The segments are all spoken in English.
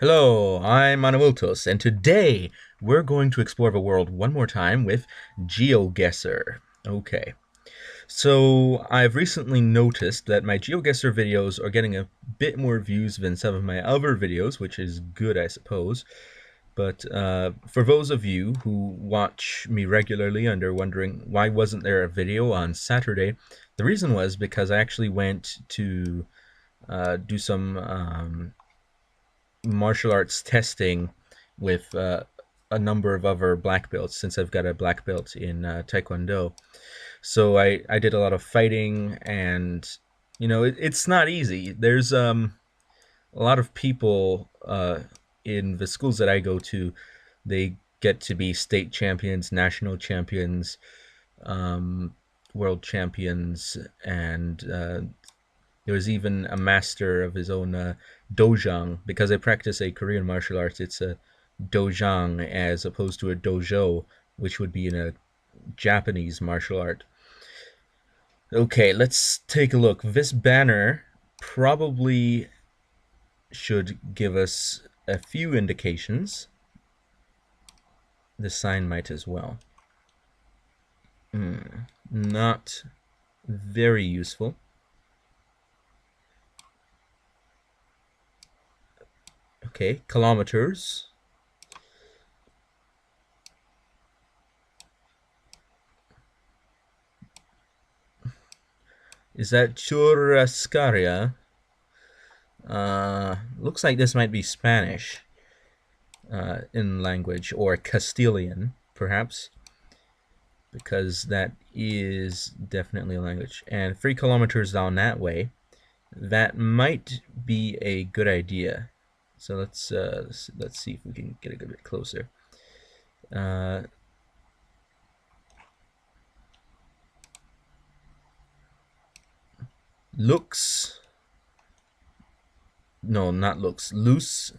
Hello, I'm Manamultos, and today we're going to explore the world one more time with GeoGuessr. Okay, so I've recently noticed that my GeoGuessr videos are getting a bit more views than some of my other videos, which is good, I suppose. But for those of you who watch me regularly and are wondering why wasn't there a video on Saturday, the reason was because I actually went to do some martial arts testing with a number of other black belts since I've got a black belt in Taekwondo. So I did a lot of fighting, and it's not easy. There's a lot of people in the schools that I go to. They get to be state champions, national champions, um, world champions, and there was even a master of his own dojang. Because I practice a Korean martial arts, it's a dojang as opposed to a dojo, which would be in a Japanese martial art. Okay, let's take a look. This banner probably should give us a few indications. The sign might as well. Not very useful. Okay, kilometers. Is that churrascaria? Looks like this might be Spanish in language, or Castilian, perhaps, because that is definitely a language. And 3 kilometers down that way, that might be a good idea. So let's see if we can get a good bit closer. Uh, looks no, not looks. Luz,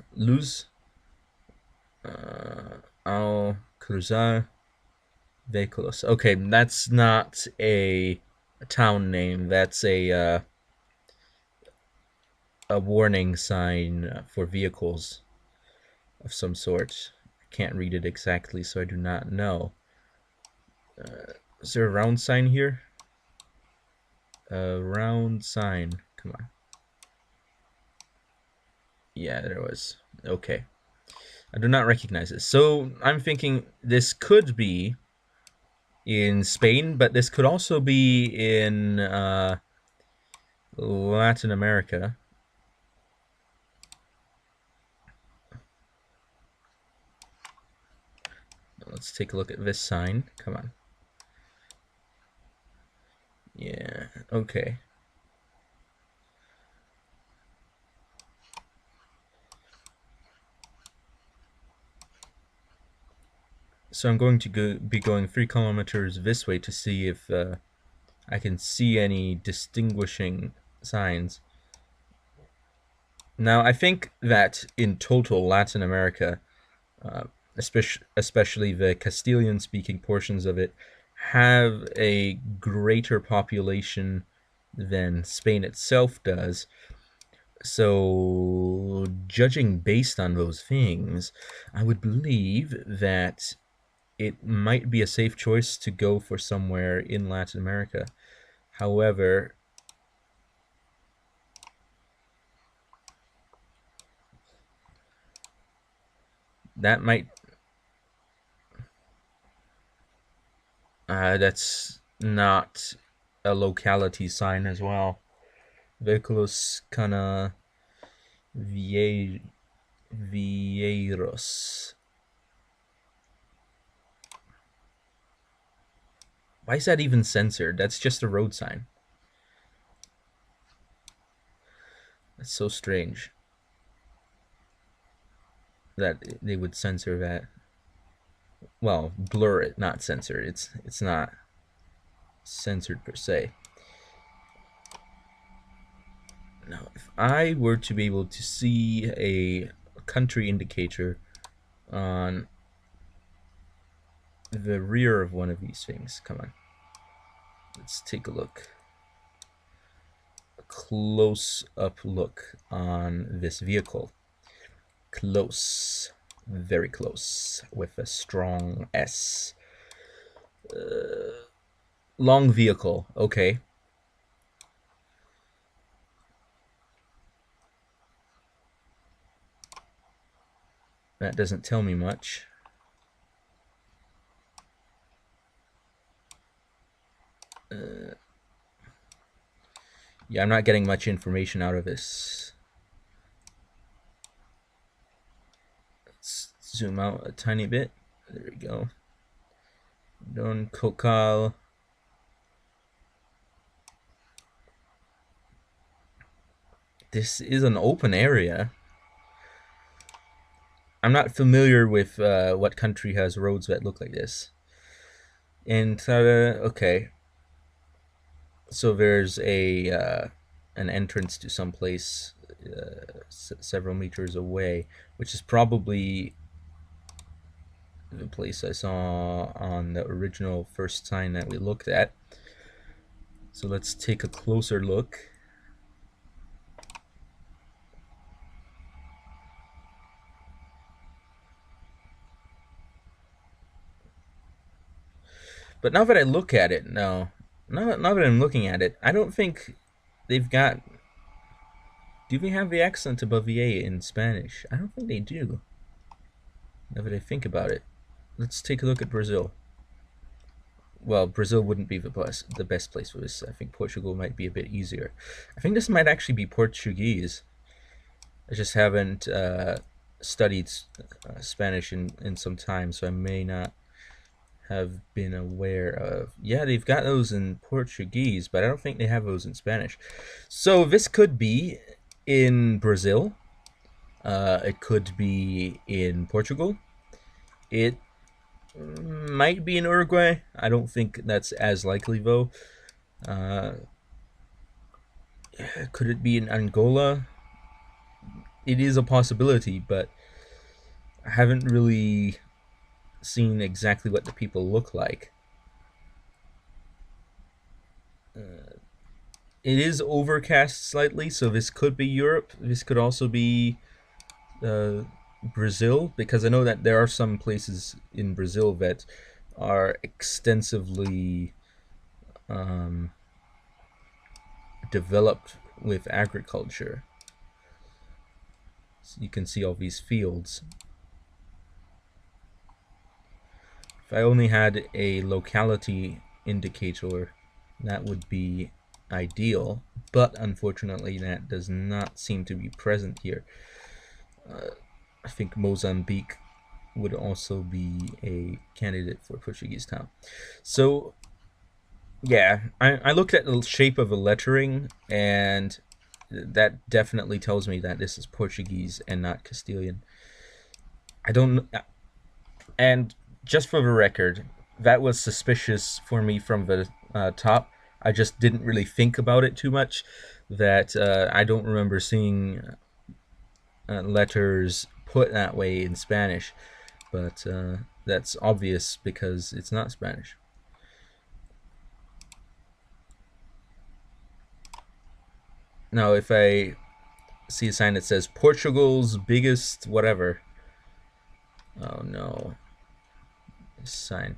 al cruzar vehículos. Okay, that's not a town name. That's a warning sign for vehicles of some sort. I can't read it exactly, so I do not know. Is there a round sign here? A round sign. Come on. Yeah, there was. Okay. I do not recognize this. So I'm thinking this could be in Spain, but this could also be in Latin America. Let's take a look at this sign. Come on. Yeah, okay. So I'm going to be going 3 kilometers this way to see if I can see any distinguishing signs. Now, I think that in total, Latin America, uh, especially the Castilian-speaking portions of it, have a greater population than Spain itself does. So, judging based on those things, I would believe that it might be a safe choice to go for somewhere in Latin America. However, that might that's not a locality sign as well. Vehículos Cana Vieiros. Why is that even censored? That's just a road sign. That's so strange that they would censor that. Well, blur it, not censor. It's not censored per se. Now, if I were to be able to see a country indicator on the rear of one of these things, come on, let's take a look. A close-up look on this vehicle. Close. Very close. With a strong S. Long vehicle. Okay. That doesn't tell me much. Yeah, I'm not getting much information out of this. Let's zoom out a tiny bit. There we go. Don Kokal. This is an open area. I'm not familiar with what country has roads that look like this. And okay. So there's a an entrance to some place several meters away, which is probably the place I saw on the original first sign that we looked at. So let's take a closer look. But now that I look at it, now that I'm looking at it, I don't think they've got. Do they have the accent above the A in Spanish? I don't think they do. Now that I think about it, let's take a look at Brazil. Well, Brazil wouldn't be the best place for this. I think Portugal might be a bit easier. I think this might actually be Portuguese. I just haven't studied Spanish in some time, so I may not have been aware of. Yeah, they've got those in Portuguese, but I don't think they have those in Spanish. So this could be in Brazil. It could be in Portugal. It might be in Uruguay. I don't think that's as likely, though. Could it be in Angola? It is a possibility, but I haven't really seen exactly what the people look like. It is overcast slightly, so this could be Europe. This could also be Brazil, because I know that there are some places in Brazil that are extensively developed with agriculture. So you can see all these fields. If I only had a locality indicator, that would be ideal, but unfortunately that does not seem to be present here. I think Mozambique would also be a candidate for Portuguese town. So yeah, I looked at the shape of the lettering, and that definitely tells me that this is Portuguese and not Castilian. I don't, and just for the record, that was suspicious for me from the top. I just didn't really think about it too much. That I don't remember seeing letters put that way in Spanish, but that's obvious because it's not Spanish. Now, if I see a sign that says Portugal's biggest whatever, oh no, this sign.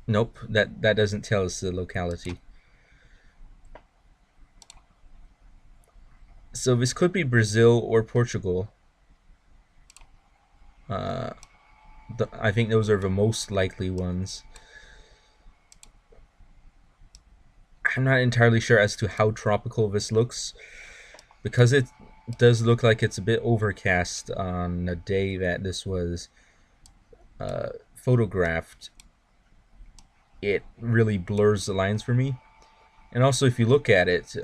Nope, that doesn't tell us the locality. So this could be Brazil or Portugal. I think those are the most likely ones. I'm not entirely sure as to how tropical this looks, because it does look like it's a bit overcast on the day that this was photographed. It really blurs the lines for me. And also, if you look at it,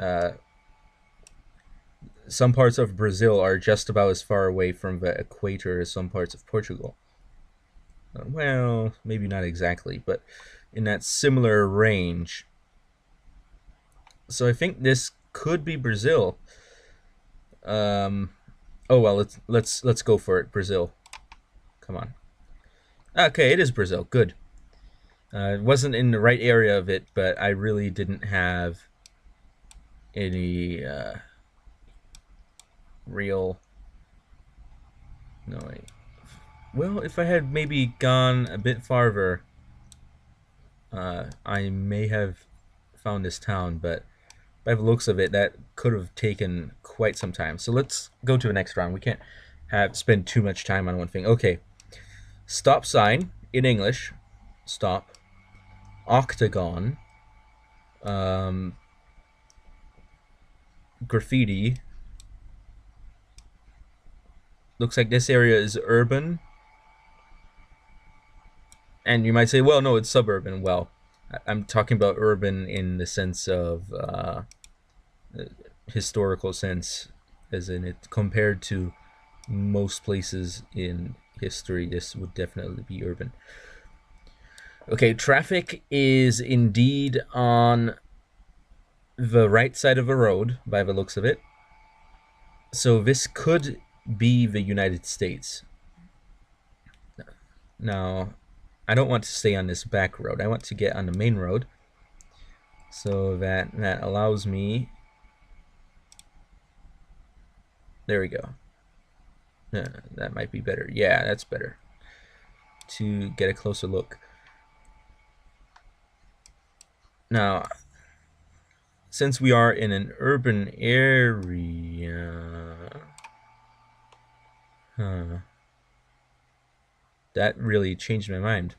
some parts of Brazil are just about as far away from the equator as some parts of Portugal. Well, maybe not exactly, but in that similar range. So I think this could be Brazil. Oh well, let's go for it. Brazil. Come on. Okay, it is Brazil. Good. It wasn't in the right area of it, but I really didn't have any real. No, wait. Well, if I had maybe gone a bit farther, I may have found this town, but by the looks of it, that could have taken quite some time. So let's go to the next round. We can't have spend too much time on one thing. Okay, stop sign in English. Stop. Octagon. Um, graffiti. Looks like this area is urban. And you might say, well, no, it's suburban. Well, I'm talking about urban in the sense of historical sense, as in it compared to most places in history, this would definitely be urban. Okay, traffic is indeed on the right side of a road by the looks of it. So this could be the United States. Now, I don't want to stay on this back road. I want to get on the main road. So that allows me. There we go. That might be better. Yeah, that's better. To get a closer look. Now, since we are in an urban area, that really changed my mind.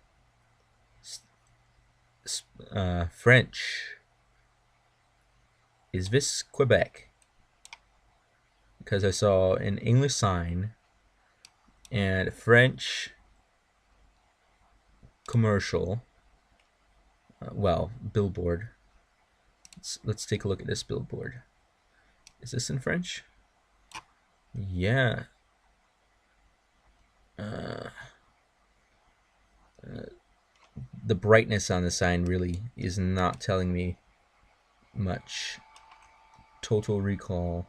French. Is this Quebec? Because I saw an English sign and French commercial. Well, billboard. Let's take a look at this billboard. Is this in French? Yeah. The brightness on the sign really is not telling me much. Total Recall.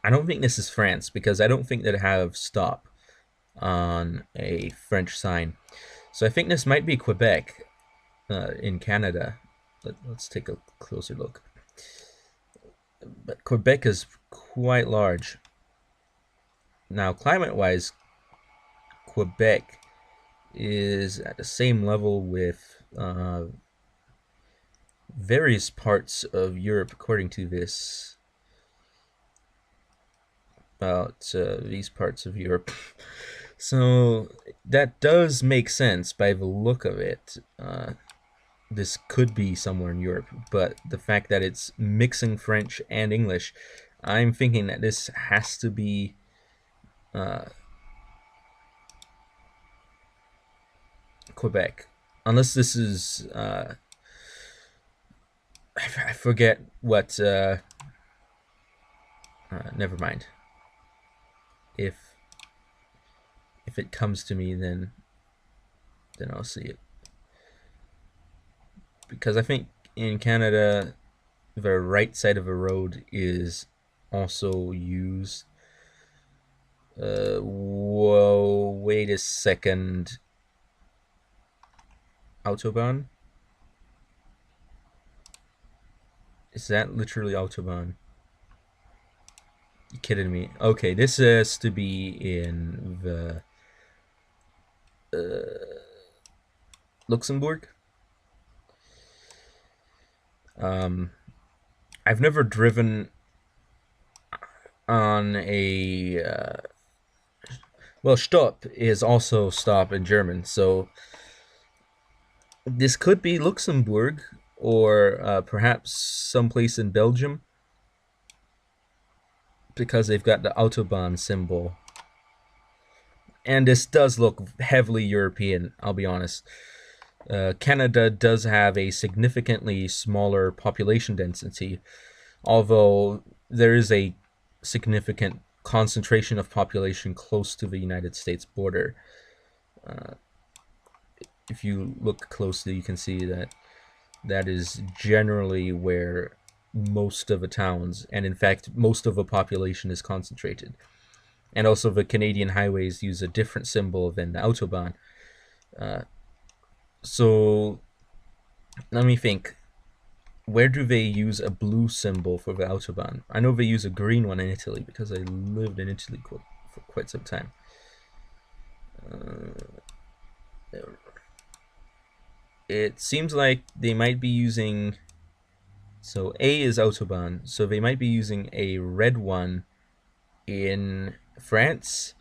I don't think this is France because I don't think they have stop on a French sign. So I think this might be Quebec in Canada. Let's take a closer look. But Quebec is quite large. Now, climate-wise, Quebec is at the same level with various parts of Europe, according to this. About these parts of Europe. So that does make sense by the look of it. This could be somewhere in Europe, but the fact that it's mixing French and English, I'm thinking that this has to be Quebec. Unless this is I forget what never mind. If it comes to me, then I'll see it. Because I think in Canada, the right side of a road is also used. Whoa, wait a second. Autobahn? Is that literally Autobahn? You kidding me? Okay, this has to be in the Luxembourg. I've never driven on a well, Stopp is also stop in German, so this could be Luxembourg or perhaps someplace in Belgium because they've got the Autobahn symbol. And this does look heavily European, I'll be honest. Canada does have a significantly smaller population density, although there is a significant concentration of population close to the United States border. If you look closely, you can see that that is generally where most of the towns, and in fact most of the population, is concentrated. And also the Canadian highways use a different symbol than the Autobahn. So let me think. Where do they use a blue symbol for the autobahn? I know they use a green one in Italy because I lived in Italy for quite some time. It seems like they might be using... So A is autobahn, so they might be using a red one in France.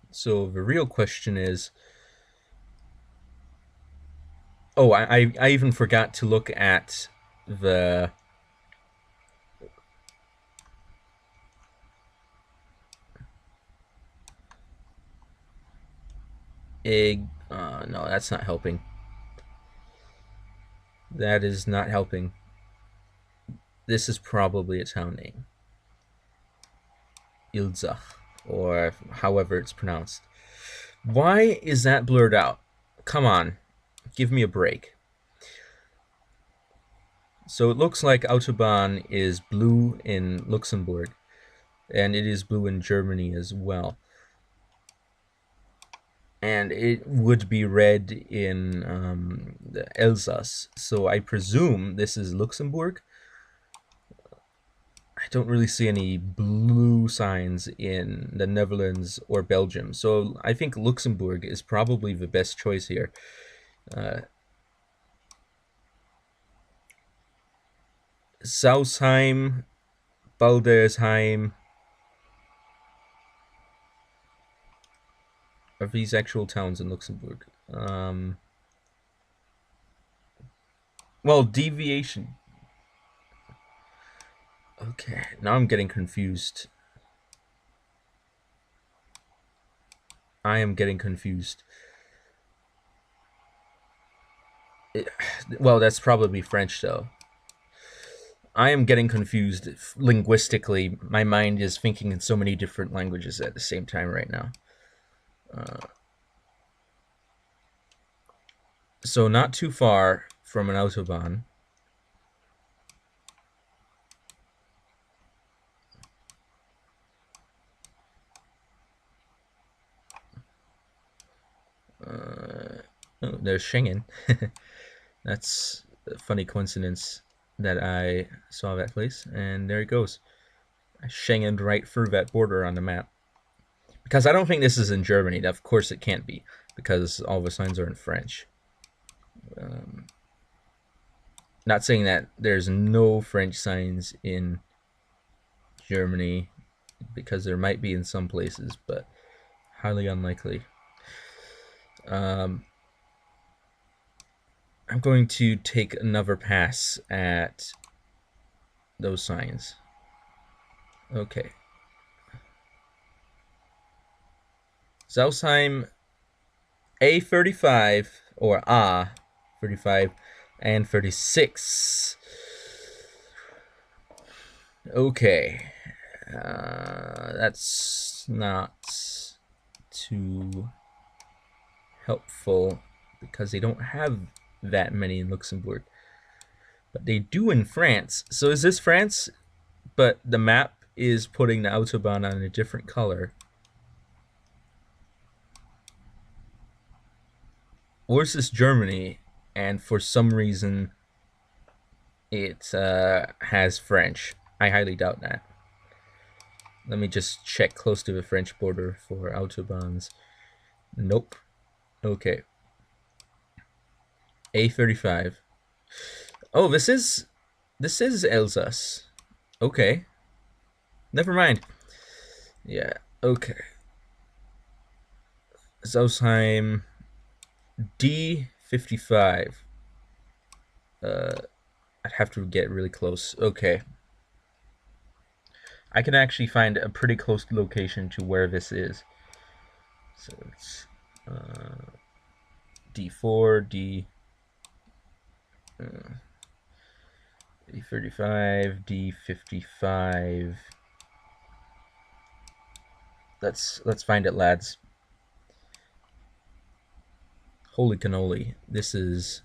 So the real question is... Oh, I even forgot to look at the... no, that's not helping. That is not helping. This is probably a town name. Ilzach, or however it's pronounced. Why is that blurred out? Come on, give me a break. So it looks like Autobahn is blue in Luxembourg, and it is blue in Germany as well. And it would be red in the Elsass. So I presume this is Luxembourg. I don't really see any blue signs in the Netherlands or Belgium. So I think Luxembourg is probably the best choice here. Sausheim, Baldersheim. Are these actual towns in Luxembourg? Well, deviation. Okay, now I'm getting confused. I am getting confused. Well, that's probably French, though. I am getting confused linguistically. My mind is thinking in so many different languages at the same time right now. So not too far from an autobahn. Oh, there's Schengen. That's a funny coincidence that I saw that place, and there it goes. I Schengened right through that border on the map. Because I don't think this is in Germany. Of course it can't be, because all the signs are in French. Not saying that there's no French signs in Germany, because there might be in some places, but highly unlikely. I'm going to take another pass at those signs. Okay. Sausheim A35 or A35 and 36. Okay. That's not too helpful because they don't have that many in Luxembourg. But they do in France. So is this France? But the map is putting the Autobahn on a different color. Or is this Germany? And for some reason, it has French. I highly doubt that. Let me just check close to the French border for Autobahns. Nope. Okay. A35. Oh, this is Alsace. Okay. Never mind. Yeah, okay. Sausheim D55. I'd have to get really close. Okay. I can actually find a pretty close location to where this is. So it's D4, D35, D55. Let's find it, lads. Holy cannoli! This is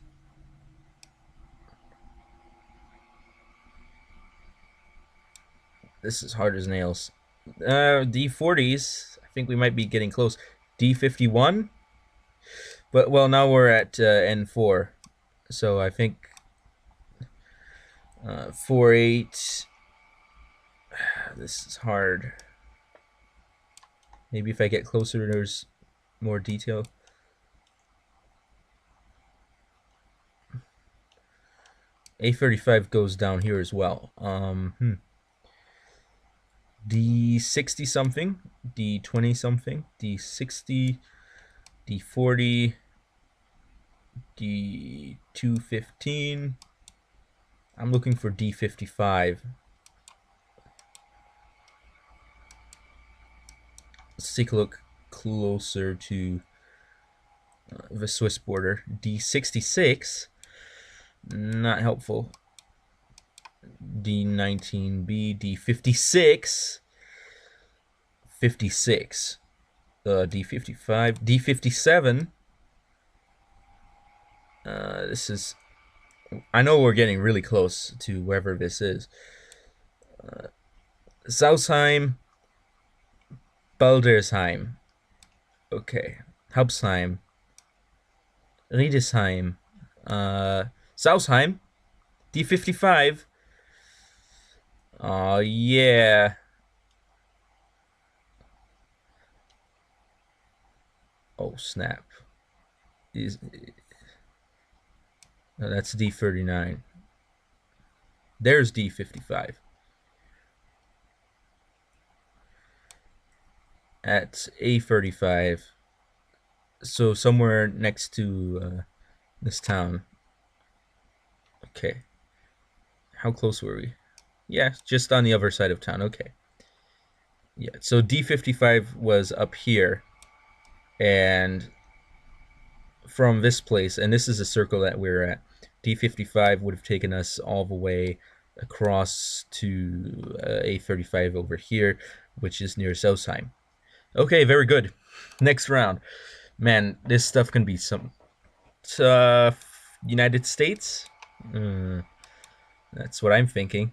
hard as nails. D40s. I think we might be getting close. D51. But well, now we're at N4, so I think 48. This is hard. Maybe if I get closer, there's more detail. A35 goes down here as well. D60 something, D20 something, D60, D40, D215. I'm looking for D55. Let's take a look closer to the Swiss border. D66, not helpful. D19B, D56, 56, D55, D57. This is, I know we're getting really close to wherever this is. Sausheim, Baldersheim. Okay. Hauptsheim. Riedesheim. Sausheim. D55. Oh, yeah. Oh, snap. No, that's D39. There's D55. At A35. So somewhere next to this town. Okay. How close were we? Yeah, just on the other side of town. Okay. Yeah, so D55 was up here. And from this place, and this is a circle that we're at, D55 would have taken us all the way across to A35 over here, which is near Sausheim. Okay, very good. Next round. Man, this stuff can be some United States? That's what I'm thinking.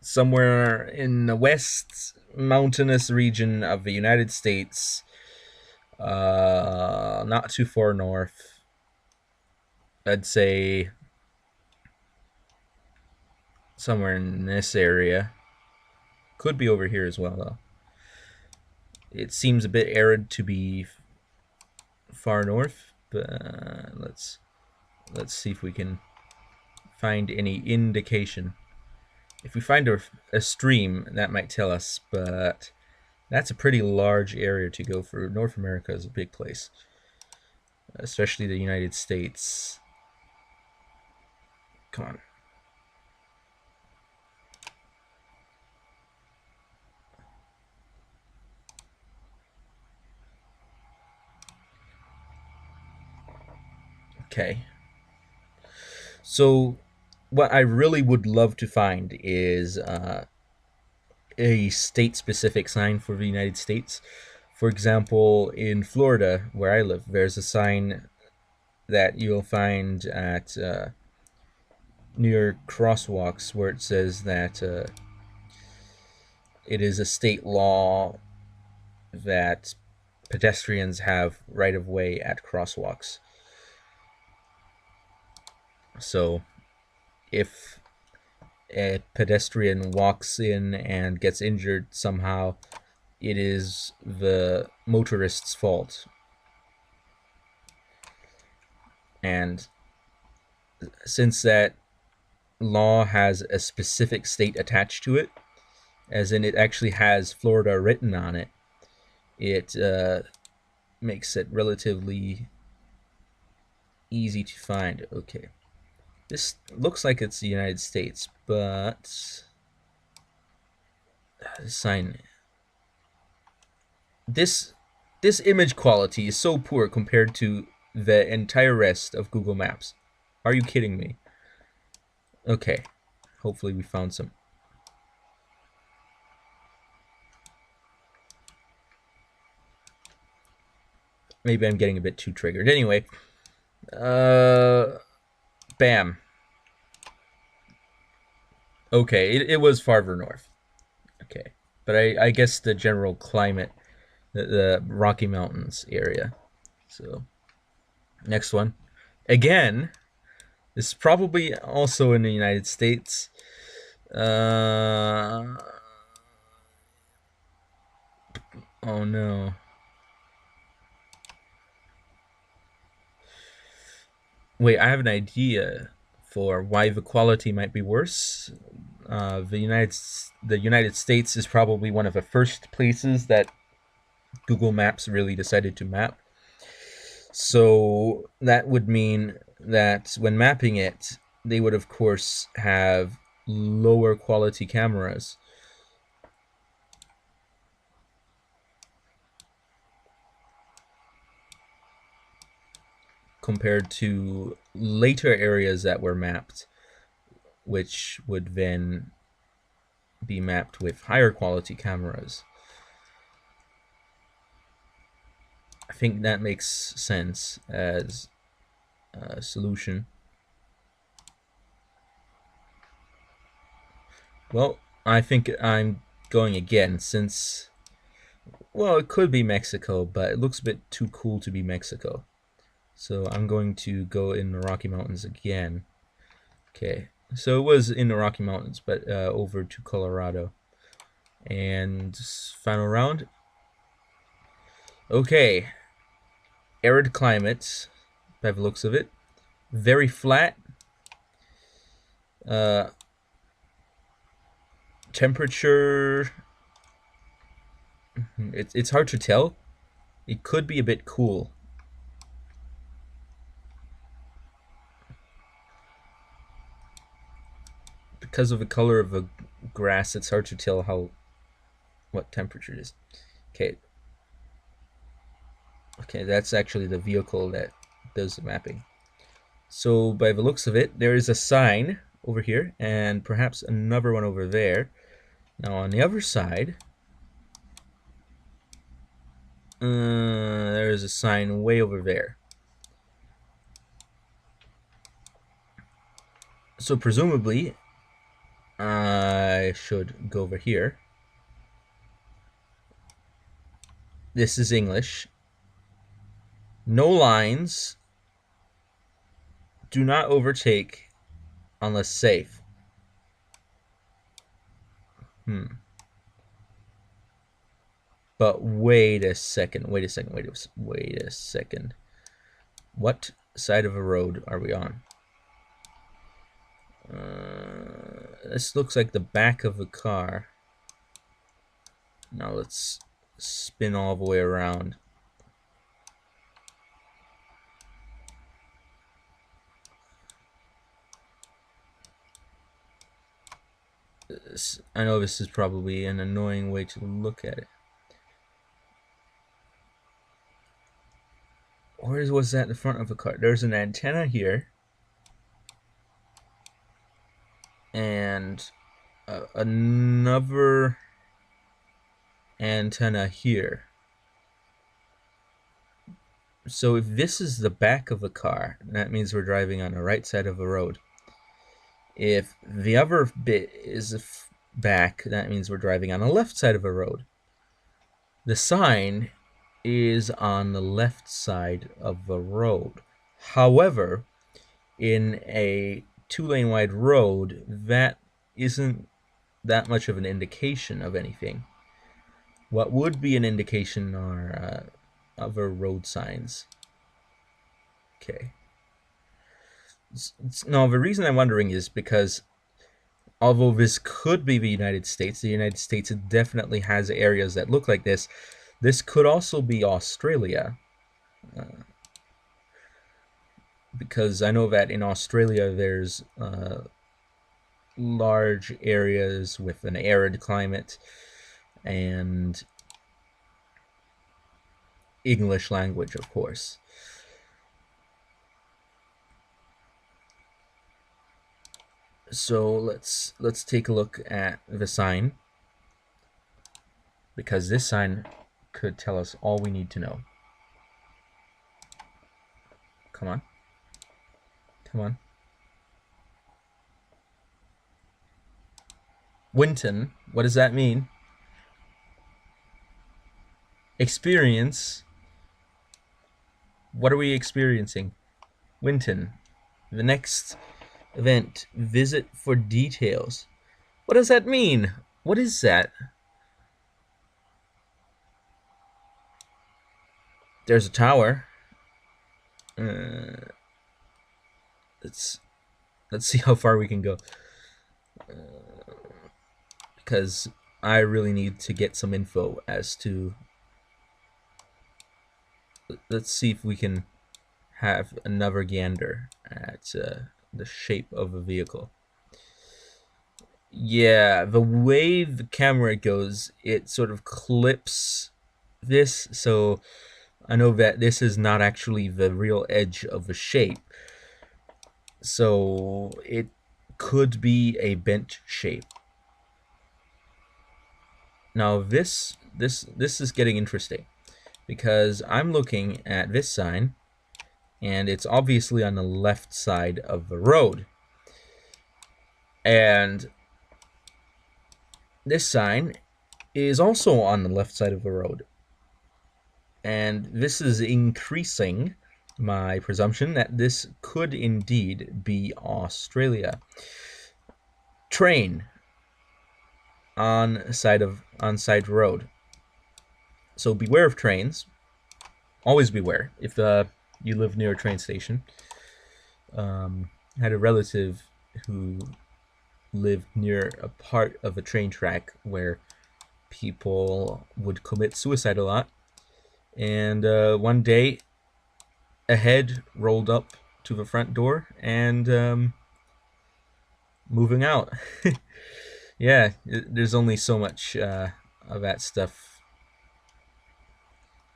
Somewhere in the west mountainous region of the United States, not too far north. I'd say somewhere in this area. Could be over here as well, though. It seems a bit arid to be far north, but let's see if we can find any indication. If we find a stream, that might tell us, but that's a pretty large area to go through. North America is a big place, especially the United States. Come on. Okay. So what I really would love to find is a state-specific sign for the United States. For example, in Florida, where I live, there's a sign that you'll find at near crosswalks where it says that it is a state law that pedestrians have right of way at crosswalks. So if a pedestrian walks in and gets injured somehow, it is the motorist's fault. And since that law has a specific state attached to it, as in it actually has Florida written on it, it makes it relatively easy to find. Okay. This looks like it's the United States, but sign. This image quality is so poor compared to the entire rest of Google Maps. Are you kidding me? Okay, hopefully we found some. Maybe I'm getting a bit too triggered. Anyway, bam. Okay, it was farther north. Okay, but I guess the general climate the Rocky Mountains area. So next one, again, this is probably also in the United States. Oh no. Wait, I have an idea for why the quality might be worse. The United States is probably one of the first places that Google Maps really decided to map. So that would mean that when mapping it, they would of course have lower quality cameras compared to later areas that were mapped, which would then be mapped with higher quality cameras. I think that makes sense as a solution. Well, I think I'm going again since, well, it could be Mexico, but it looks a bit too cool to be Mexico. So I'm going to go in the Rocky Mountains again. Okay, so it was in the Rocky Mountains, but over to Colorado. And final round. Okay, arid climate, by the looks of it. Very flat. Uh, temperature, it's hard to tell. It could be a bit cool. Because of the color of the grass, it's hard to tell what temperature it is. Okay. Okay, that's actually the vehicle that does the mapping. So by the looks of it, there is a sign over here and perhaps another one over there. Now on the other side, there is a sign way over there. So presumably, I should go over here. This is English. No lines. Do not overtake unless safe. But wait a second. Wait a second. Wait a second. What side of a road are we on? This looks like the back of a car. Now let's spin all the way around. I know this is probably an annoying way to look at it. Where was that in the front of the car? There's an antenna here. And another antenna here. So if this is the back of a car, that means we're driving on the right side of a road. If the other bit is back, that means we're driving on the left side of a road. The sign is on the left side of the road. However, in a two-lane wide road, that isn't that much of an indication of anything. What would be an indication are other road signs. Okay. Now, the reason I'm wondering is because although this could be the United States definitely has areas that look like this. This could also be Australia. Because I know that in Australia there's large areas with an arid climate and English language, of course. So let's take a look at the sign, because this sign could tell us all we need to know. Come on. Come on. Winton, what does that mean? Experience. What are we experiencing? Winton. The next event. Visit for details. What does that mean? What is that? There's a tower. Let's see how far we can go. Because I really need to get some info as to. Let's see if we can have another gander at the shape of a vehicle. Yeah, the way the camera goes, it sort of clips this, so I know that this is not actually the real edge of the shape. So it could be a bent shape. Now this is getting interesting because I'm looking at this sign and it's obviously on the left side of the road. And this sign is also on the left side of the road. And this is increasing my presumption that this could indeed be Australia. Train on side road. So beware of trains. Always beware if you live near a train station. I had a relative who lived near a part of a train track where people would commit suicide a lot. And one day, a head rolled up to the front door and moving out. Yeah, there's only so much of that stuff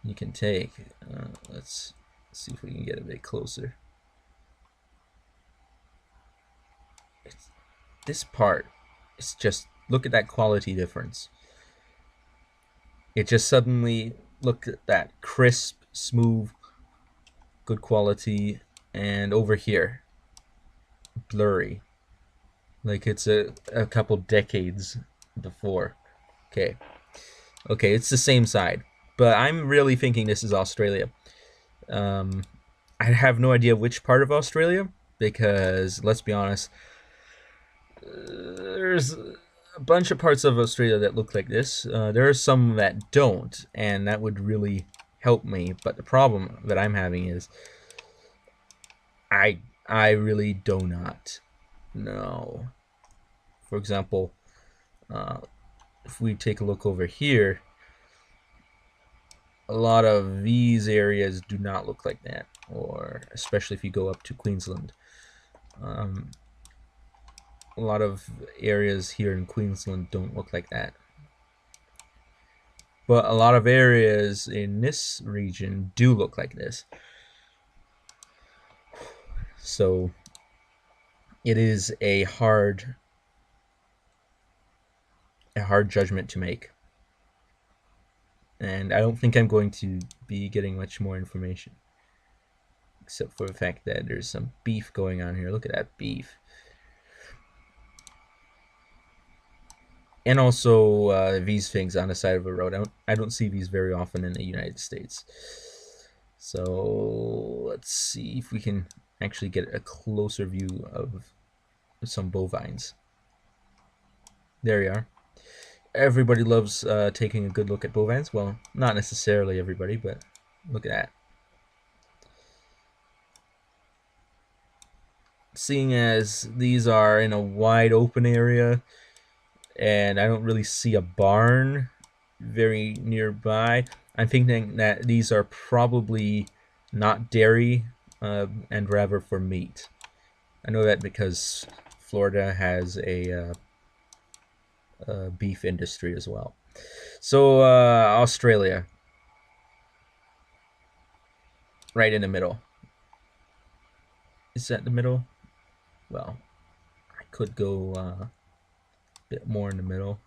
you can take. Let's see if we can get a bit closer. This part is just, look at that quality difference. It just suddenly, look at that crisp, smooth, good quality, and over here, blurry. Like it's a couple decades before. Okay, it's the same side, but I'm really thinking this is Australia. I have no idea which part of Australia because, let's be honest, there's a bunch of parts of Australia that look like this. There are some that don't, and that would really help me. But the problem that I'm having is I really do not know. For example, if we take a look over here, a lot of these areas do not look like that, or especially if you go up to Queensland. A lot of areas here in Queensland don't look like that. But a lot of areas in this region do look like this. So it is a hard judgment to make. And I don't think I'm going to be getting much more information. Except for the fact that there's some beef going on here. Look at that beef. And also these things on the side of a road. I don't see these very often in the United States. So let's see if we can actually get a closer view of some bovines. There you are. Everybody loves taking a good look at bovines. Well, not necessarily everybody, but look at that. Seeing as these are in a wide open area, and I don't really see a barn very nearby, I'm thinking that these are probably not dairy and rather for meat. I know that because Florida has a beef industry as well. So Australia, right in the middle. Is that the middle? Well, I could go a bit more in the middle.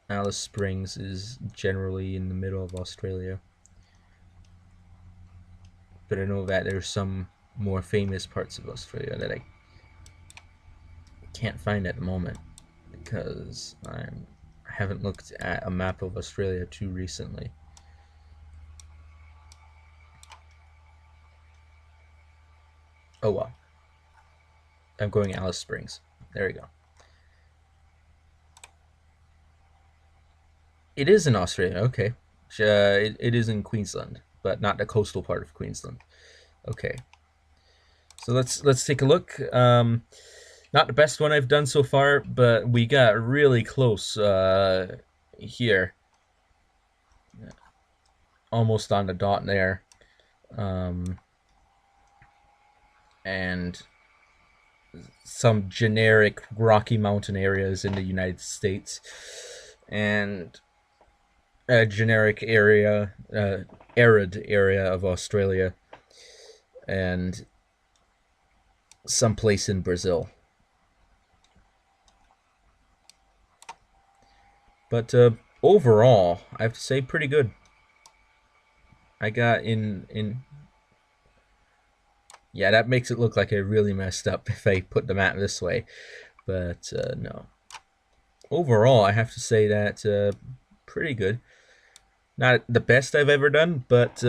Alice Springs is generally in the middle of Australia. But I know that there's some more famous parts of Australia that I can't find at the moment because I'm haven't looked at a map of Australia too recently. Oh well. I'm going Alice Springs. There we go. It is in Australia. Okay. It is in Queensland, but not the coastal part of Queensland. Okay. So let's take a look. Not the best one I've done so far, but we got really close here, almost on the dot there, and some generic Rocky Mountain areas in the United States, and a generic area, arid area of Australia, and someplace in Brazil. But overall, I have to say, pretty good. I got in. Yeah, that makes it look like I really messed up if I put the map this way, but no. Overall, I have to say that pretty good. Not the best I've ever done, but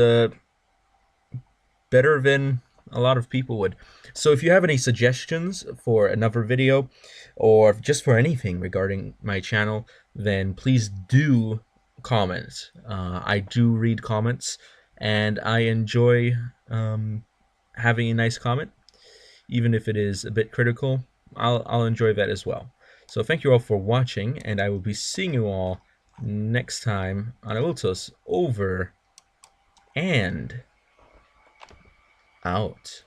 better than a lot of people would. So if you have any suggestions for another video, or just for anything regarding my channel, then please do comment. I do read comments, and I enjoy having a nice comment, even if it is a bit critical. I'll enjoy that as well. So thank you all for watching, and I will be seeing you all next time on Awiltos. Over and out.